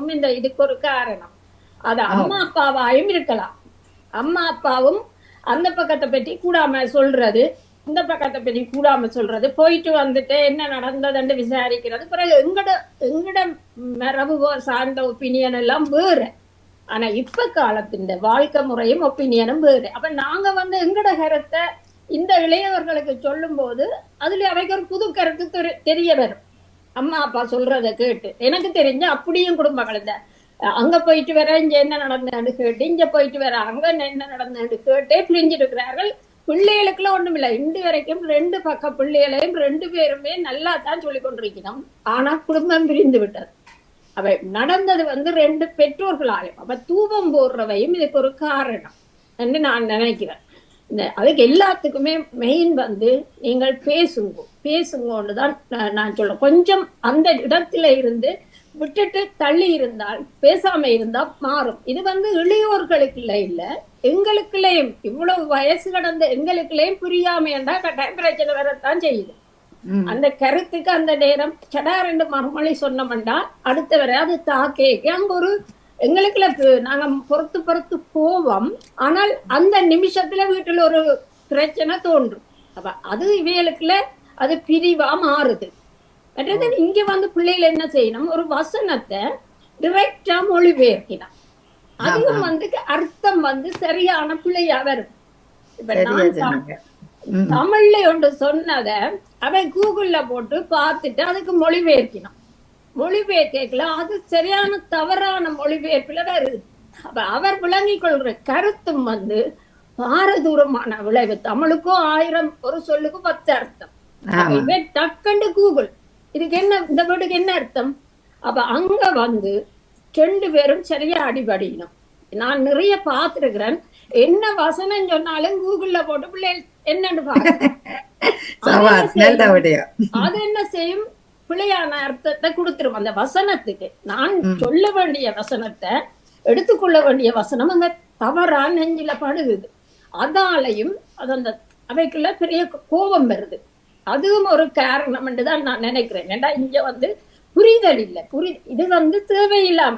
குடும்பமும் இந்த இதுக்கு ஒரு காரணம். அது அம்மா அப்பாவாயும் இருக்கலாம். அம்மா அப்பாவும் அந்த பக்கத்தை பற்றி கூடாம சொல்றது, இந்த பக்கத்தை பற்றி கூடாம சொல்றது, போயிட்டு வந்துட்டு என்ன நடந்ததுன்னு விசாரிக்கிறது. பிறகு எங்கட மரபு சார்ந்த ஒப்பீனியன் எல்லாம் வேறு. ஆனா இப்ப காலத்தின் வாழ்க்கை முறையும் ஒப்பீனியனும் வேறு. அப்ப நாங்க வந்து எங்கட கருத்தை இந்த இளையவர்களுக்கு சொல்லும் போது அதுல அவைக்கு ஒரு புது கருத்து தெரிய வரும். அம்மா அப்பா சொல்றதை கேட்டு எனக்கு தெரிஞ்ச அப்படியும் குடும்பங்கள் இந்த அங்க போயிட்டு வர இங்க என்ன நடந்ததுன்னு கேட்டு, இங்க போயிட்டு வர அங்க என்ன நடந்ததுன்னு கேட்டே பிரிஞ்சிருக்கிறார்கள். பிள்ளைகளுக்குள்ள ஒண்ணுமில்லை. இன்று வரைக்கும் 2 பக்க பிள்ளைகளையும் 2 பேருமே நல்லா தான் சொல்லி கொண்டிருக்கிறோம். ஆனா குடும்பம் பிரிந்து விட்டது. அவை நடந்தது வந்து 2 பெற்றோர்களாலும். அப்ப தூபம் போடுறவையும் இதுக்கு ஒரு காரணம் என்று நான் நினைக்கிறேன். அதுக்கு எல்லாத்துக்குமே மெயின் வந்து நீங்கள் பேசுங்கன்னு தான் நான் சொல்றேன். கொஞ்சம் அந்த இடத்துல இருந்து விட்டுட்டு தள்ளி இருந்தால், பேசாம இருந்தா மாறும். இது வந்து இளையோர்களுக்குள்ள இல்ல, எங்களுக்குள்ளேயும் இவ்வளவு வயசு கடந்த எங்களுக்குள்ளேயும் புரியாம என்றா கட்டாயம் பிரச்சனை வரத்தான் செய்யுது. அந்த கருத்துக்கு அந்த நேரம் சடா 2 மறுமொழி சொன்னோம்டா அடுத்த வரை அது தாக்கே அங்க ஒரு எங்களுக்குள்ள நாங்க பொறுத்து போவோம். ஆனால் அந்த நிமிஷத்துல வீட்டுல ஒரு பிரச்சனை தோன்றும். அப்ப அது இவைகளுக்குள்ள அது பிரிவா மாறுது. மற்றது இங்க வந்து பிள்ளைகள் என்ன செய்யணும், ஒரு வசனத்தை டிரெக்டா மொழிபெயர்க்கணும். அதுவும் வந்து அர்த்தம் வந்து சரியான பிள்ளையா வரும். இப்ப நான் தமிழ்ல ஒன்று சொன்னத அவன் கூகுள்ல போட்டு பார்த்துட்டு அதுக்கு மொழிபெயர்க்கணும். மொழிபெயர்க்கல அது சரியான தவறான மொழிபெயர்ப்புல வருது. அப்ப அவர் விளங்கிக் கொள்ற கருத்தும் வந்து பாரதூரமான விளைவு. தமிழுக்கும் 1000 ஒரு சொல்லுக்கு 10 அர்த்தம். டக்குண்டு கூகுள் இதுக்கு என்ன, இந்த வீட்டுக்கு என்ன அர்த்தம்? அப்ப அங்க வந்து 2 பேரும் சரியா அடிபடிக்கணும். நான் நிறைய பார்த்திருக்கிறேன். என்ன வசனம் சொன்னாலும் கூகுள்ல போட்டு பிள்ளைகள் என்னன்னு பாருங்க. அது என்ன செய்யும், பிள்ளையான அர்த்தத்தை கொடுத்துரும் அந்த வசனத்துக்கு. நான் சொல்ல வேண்டிய வசனத்தை எடுத்துக்கொள்ள வேண்டிய வசனம் அங்க தவறா நெஞ்சில படுகுது. அதாலையும் அது அந்த அவைக்குள்ள பெரிய கோபம் வருது. அதுவும் ஒரு காரணம் என்றுதான் நான் நினைக்கிறேன். ஏன்னா இங்க வந்து புரிதல் இல்லை. இது வந்து தேவையில்லாம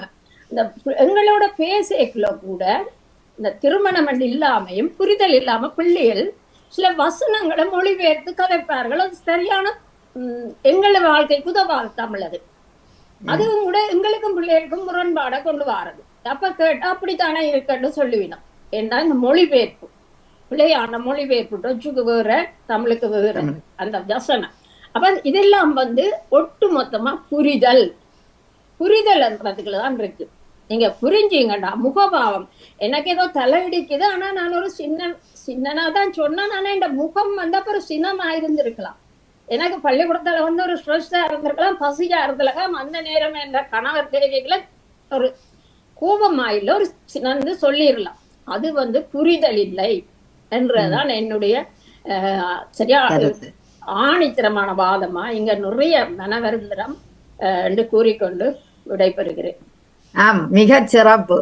இந்த எங்களோட பேசக்குள்ள கூட இந்த திருமணம் இல்லாமையும் புரிதல் இல்லாம பிள்ளைகள் சில வசனங்களை மொழிபெயர்த்து கதைப்பார்கள். அது சரியான எங்கள வாழ்க்கைக்கு உதவாது தமிழ். அதுவும் கூட எங்களுக்கும் பிள்ளைகளுக்கும் முரண்பாட கொண்டு வாரது. அப்ப கேட்டா அப்படித்தானே இருக்கன்னு சொல்லுவினோம். ஏன்னா இந்த மொழிபெயர்ப்பு பிள்ளையான மொழிபெயர்ப்பு டொச்சுக்கு வேற தமிழுக்கு வேற அந்த வசனம். அப்ப இதெல்லாம் வந்து ஒட்டு மொத்தமா புரிதல்ன்றதுக்குள்ளதான் இருக்கு. நீங்க புரிஞ்சீங்கடா முகபாவம் எனக்கு ஏதோ தலையிடிக்குது, ஆனா நான் ஒரு சின்னனாதான் சொன்னேன். ஆனா இந்த முகம் வந்து அப்புறம் சின்னமா இருந்திருக்கலாம். எனக்கு பள்ளிக்கூடத்துல வந்து ஒரு ஸ்ட்ரெஸ்ஸா இருந்திருக்கலாம், பசியா இருந்திருக்கலாம். அந்த நேரம் என்ற கணவர் தேவைகளை ஒரு கோபமாயில ஒரு வந்து சொல்லிடலாம். அது வந்து புரிதல் இல்லை என்றதான் என்னுடைய சரியா ஆணித்தரமான வாதமா இங்க நிறைய மனவருந்தரம் என்று கூறிக்கொண்டு விடைபெறுகிறேன். மிக சிறப்பு.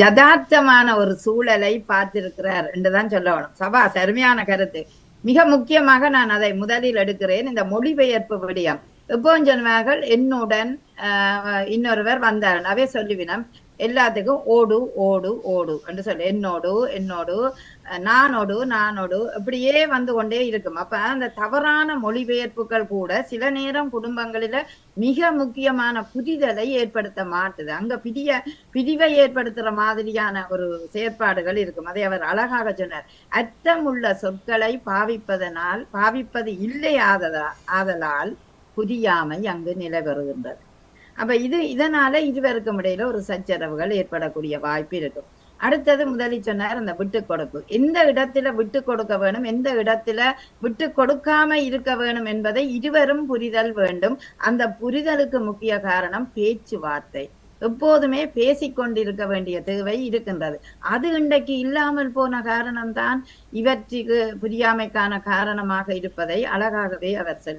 யதார்த்தமான ஒரு சூழலை பார்த்திருக்கிறார் என்றுதான் சொல்ல வேணும். சபா அருமையான கருத்து. மிக முக்கியமாக நான் அதை முதலில் எடுக்கிறேன். இந்த மொழிபெயர்ப்பு விடயம் இப்போ சொன்னார்கள். என்னுடன் இன்னொருவர் வந்தார், அவே சொல்லுவினம் எல்லாத்துக்கும் ஓடு ஓடு ஓடு என்று சொல்லு. என்னோடு நானோடு இப்படியே வந்து கொண்டே இருக்கும். அப்ப அந்த தவறான மொழிபெயர்ப்புகள் கூட சில நேரம் குடும்பங்களில மிக முக்கியமான புரிதலை ஏற்படுத்த மாட்டுது. அங்க பிரிவை ஏற்படுத்துற மாதிரியான ஒரு செயற்பாடுகள் இருக்கும். அதை அவர் அழகாக சொன்னார். அர்த்தமுள்ள சொற்களை பாவிப்பது இல்லை ஆதலால் புரியாமை அங்கு நிலைபெறுகின்றது. அப்ப இதனால இருவருக்கும் இடையில ஒரு சச்சரவுகள் ஏற்படக்கூடிய வாய்ப்பு இருக்கும். அடுத்தது முதலில் சொன்னார் அந்த விட்டு கொடுப்பு. எந்த இடத்துல விட்டு கொடுக்க வேணும், எந்த இடத்துல விட்டு கொடுக்காம இருக்க வேணும் என்பதை இருவரும் புரிதல் வேண்டும். அந்த புரிதலுக்கு முக்கிய காரணம் பேச்சுவார்த்தை. எப்போதுமே பேசிக்கொண்டிருக்க வேண்டிய தேவை இருக்கின்றது. அது இன்றைக்கு இல்லாமல் போன காரணம்தான் இவற்றுக்கு புரியாமைக்கான காரணமாக இருப்பதை அழகாகவே அவர் சொல்லி